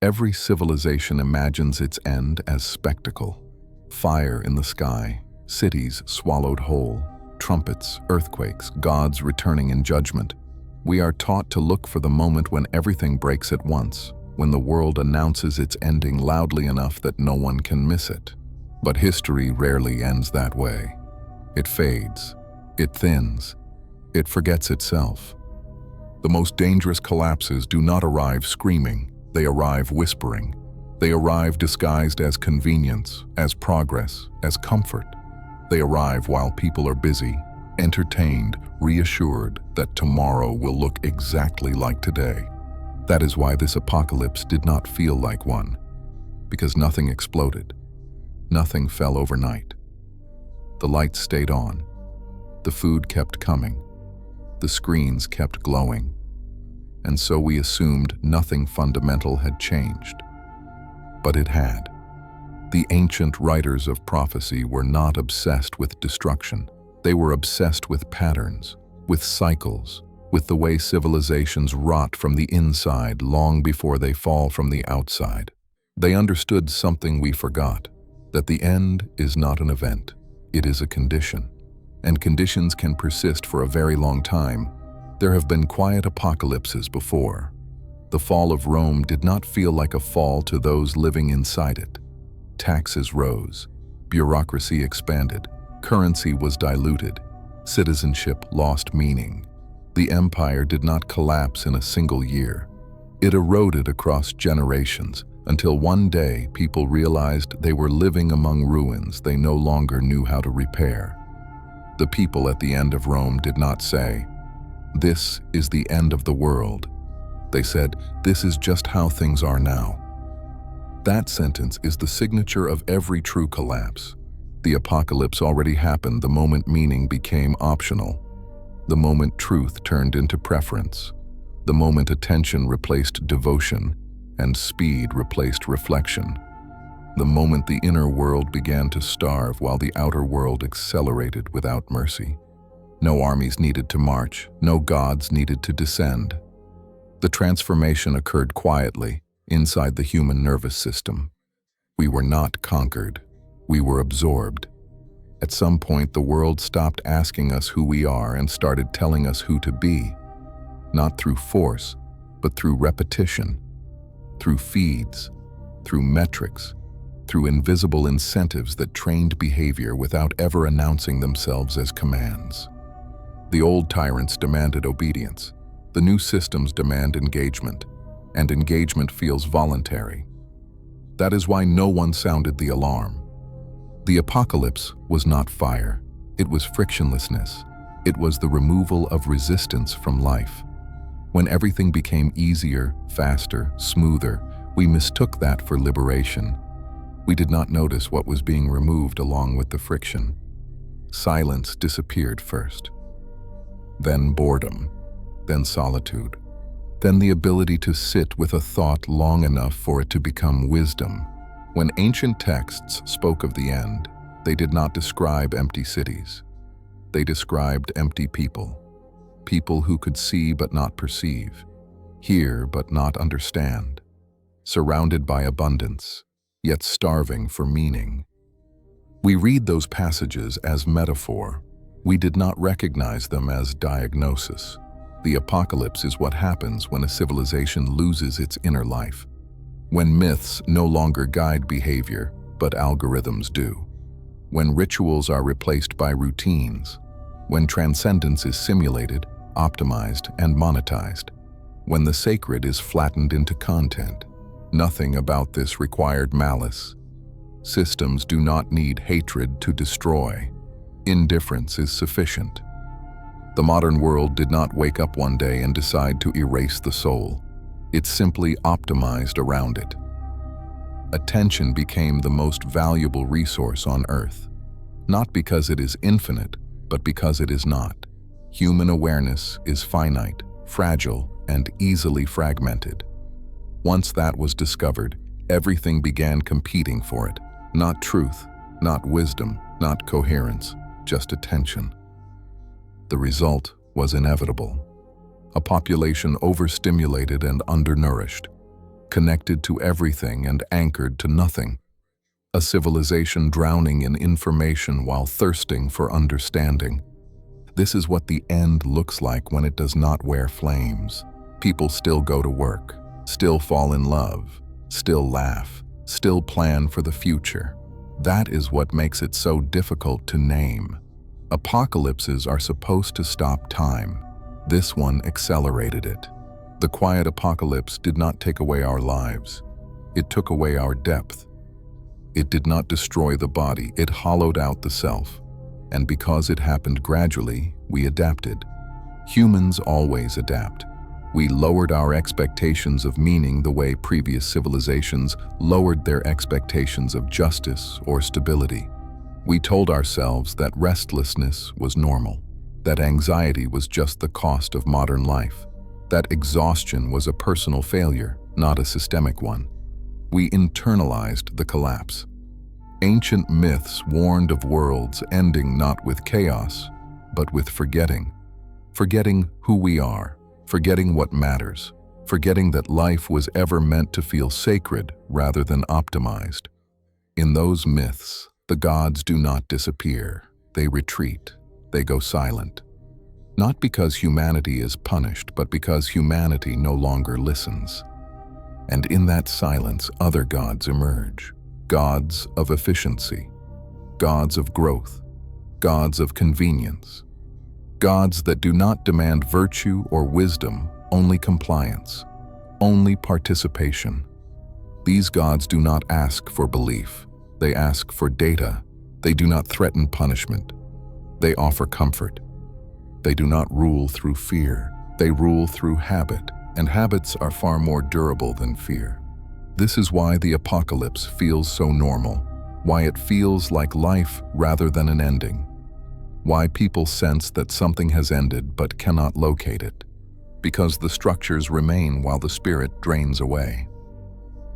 Every civilization imagines its end as spectacle. Fire in the sky, cities swallowed whole, trumpets, earthquakes, gods returning in judgment. We are taught to look for the moment when everything breaks at once, when the world announces its ending loudly enough that no one can miss it. But history rarely ends that way. It fades, it thins, it forgets itself. The most dangerous collapses do not arrive screaming, they arrive whispering. They arrive disguised as convenience, as progress, as comfort. They arrive while people are busy, entertained, reassured that tomorrow will look exactly like today. That is why this apocalypse did not feel like one, because nothing exploded. Nothing fell overnight. The lights stayed on. The food kept coming. The screens kept glowing. And so we assumed nothing fundamental had changed. But it had. The ancient writers of prophecy were not obsessed with destruction. They were obsessed with patterns, with cycles, with the way civilizations rot from the inside long before they fall from the outside. They understood something we forgot, that the end is not an event, it is a condition. And conditions can persist for a very long time. There have been quiet apocalypses before. The fall of Rome did not feel like a fall to those living inside it. Taxes rose, bureaucracy expanded, currency was diluted, citizenship lost meaning. The empire did not collapse in a single year. It eroded across generations until one day people realized they were living among ruins they no longer knew how to repair. The people at the end of Rome did not say, "This is the end of the world." They said, "This is just how things are now." That sentence is the signature of every true collapse. The apocalypse already happened the moment meaning became optional, the moment truth turned into preference, the moment attention replaced devotion and speed replaced reflection, the moment the inner world began to starve while the outer world accelerated without mercy. No armies needed to march, no gods needed to descend. The transformation occurred quietly, inside the human nervous system. We were not conquered, we were absorbed. At some point, the world stopped asking us who we are and started telling us who to be, not through force, but through repetition, through feeds, through metrics, through invisible incentives that trained behavior without ever announcing themselves as commands. The old tyrants demanded obedience. The new systems demand engagement, and engagement feels voluntary. That is why no one sounded the alarm. The apocalypse was not fire, it was frictionlessness. It was the removal of resistance from life. When everything became easier, faster, smoother, we mistook that for liberation. We did not notice what was being removed along with the friction. Silence disappeared first. Then boredom. Then solitude. Then the ability to sit with a thought long enough for it to become wisdom. When ancient texts spoke of the end, they did not describe empty cities. They described empty people. People who could see but not perceive, hear but not understand, surrounded by abundance, yet starving for meaning. We read those passages as metaphor. We did not recognize them as diagnosis. The apocalypse is what happens when a civilization loses its inner life. When myths no longer guide behavior, but algorithms do. When rituals are replaced by routines. When transcendence is simulated, optimized, and monetized. When the sacred is flattened into content. Nothing about this required malice. Systems do not need hatred to destroy. Indifference is sufficient. The modern world did not wake up one day and decide to erase the soul. It simply optimized around it. Attention became the most valuable resource on Earth. Not because it is infinite, but because it is not. Human awareness is finite, fragile, and easily fragmented. Once that was discovered, everything began competing for it. Not truth, not wisdom, not coherence, just attention. The result was inevitable. A population overstimulated and undernourished. connected to everything and anchored to nothing. A civilization drowning in information while thirsting for understanding. This is what the end looks like when it does not wear flames. People still go to work, still fall in love, still laugh, still plan for the future. That is what makes it so difficult to name. Apocalypses are supposed to stop time. This one accelerated it. The quiet apocalypse did not take away our lives. It took away our depth. It did not destroy the body, it hollowed out the self. And because it happened gradually, we adapted. Humans always adapt. We lowered our expectations of meaning the way previous civilizations lowered their expectations of justice or stability. We told ourselves that restlessness was normal, that anxiety was just the cost of modern life, that exhaustion was a personal failure, not a systemic one. We internalized the collapse. Ancient myths warned of worlds ending not with chaos, but with forgetting. Forgetting who we are, forgetting what matters, forgetting that life was ever meant to feel sacred rather than optimized. In those myths, the gods do not disappear, they retreat, they go silent. Not because humanity is punished, but because humanity no longer listens. And in that silence, other gods emerge. Gods of efficiency, gods of growth, gods of convenience, gods that do not demand virtue or wisdom, only compliance, only participation. These gods do not ask for belief, they ask for data. They do not threaten punishment, they offer comfort. They do not rule through fear, they rule through habit, and habits are far more durable than fear. This is why the apocalypse feels so normal, why it feels like life rather than an ending, why people sense that something has ended but cannot locate it, because the structures remain while the spirit drains away.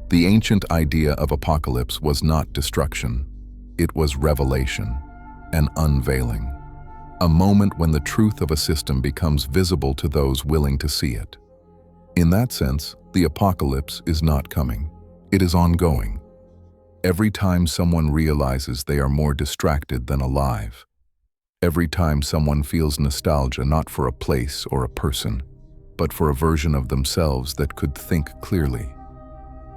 The ancient idea of apocalypse was not destruction, it was revelation, an unveiling, a moment when the truth of a system becomes visible to those willing to see it. In that sense, the apocalypse is not coming. It is ongoing. Every time someone realizes they are more distracted than alive. Every time someone feels nostalgia not for a place or a person, but for a version of themselves that could think clearly.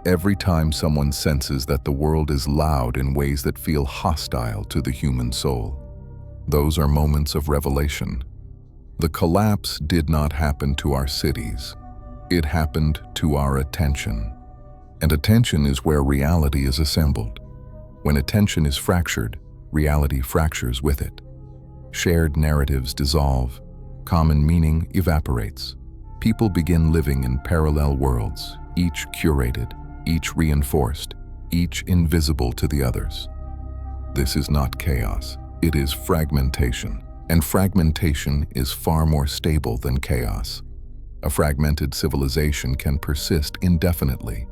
Every time someone senses that the world is loud in ways that feel hostile to the human soul. Those are moments of revelation. The collapse did not happen to our cities. It happened to our attention. And attention is where reality is assembled. When attention is fractured, reality fractures with it. Shared narratives dissolve, common meaning evaporates. People begin living in parallel worlds, each curated, each reinforced, each invisible to the others. This is not chaos, it is fragmentation. And fragmentation is far more stable than chaos. A fragmented civilization can persist indefinitely,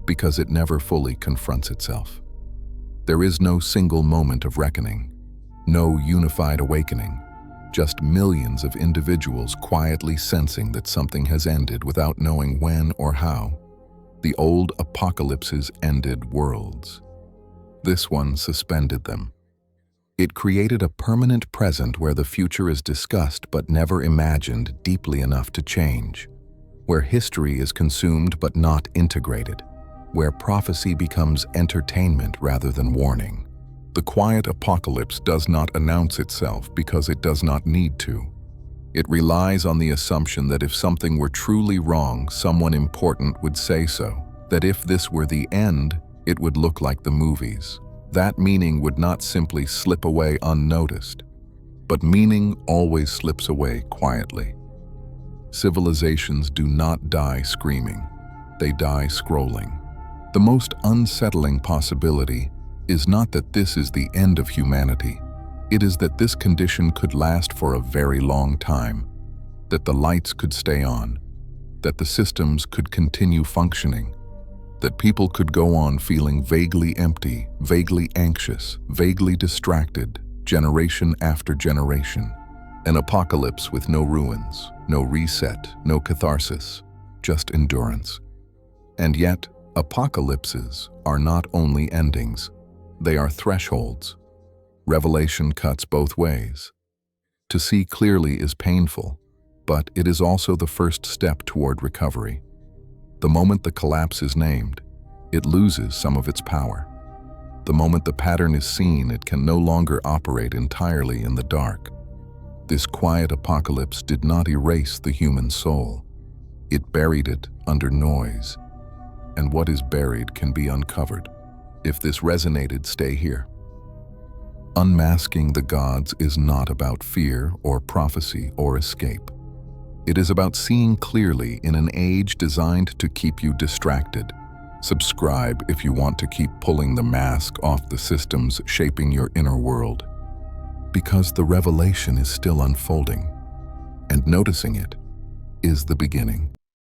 because it never fully confronts itself. There is no single moment of reckoning, no unified awakening, just millions of individuals quietly sensing that something has ended without knowing when or how. The old apocalypses ended worlds. This one suspended them. It created a permanent present where the future is discussed but never imagined deeply enough to change, where history is consumed but not integrated, where prophecy becomes entertainment rather than warning. The quiet apocalypse does not announce itself because it does not need to. It relies on the assumption that if something were truly wrong, someone important would say so, that if this were the end, it would look like the movies. That meaning would not simply slip away unnoticed, but meaning always slips away quietly. Civilizations do not die screaming, they die scrolling. The most unsettling possibility is not that this is the end of humanity. It is that this condition could last for a very long time, that the lights could stay on, that the systems could continue functioning, that people could go on feeling vaguely empty, vaguely anxious, vaguely distracted, generation after generation. An apocalypse with no ruins, no reset, no catharsis, just endurance. And yet, Apocalypses are not only endings, they are thresholds. Revelation cuts both ways. To see clearly is painful, but it is also the first step toward recovery. The moment the collapse is named, it loses some of its power. The moment the pattern is seen, it can no longer operate entirely in the dark. This quiet apocalypse did not erase the human soul. It buried it under noise. And what is buried can be uncovered. If this resonated, stay here. Unmasking the gods is not about fear or prophecy or escape. It is about seeing clearly in an age designed to keep you distracted. Subscribe if you want to keep pulling the mask off the systems shaping your inner world. Because the revelation is still unfolding, and noticing it is the beginning.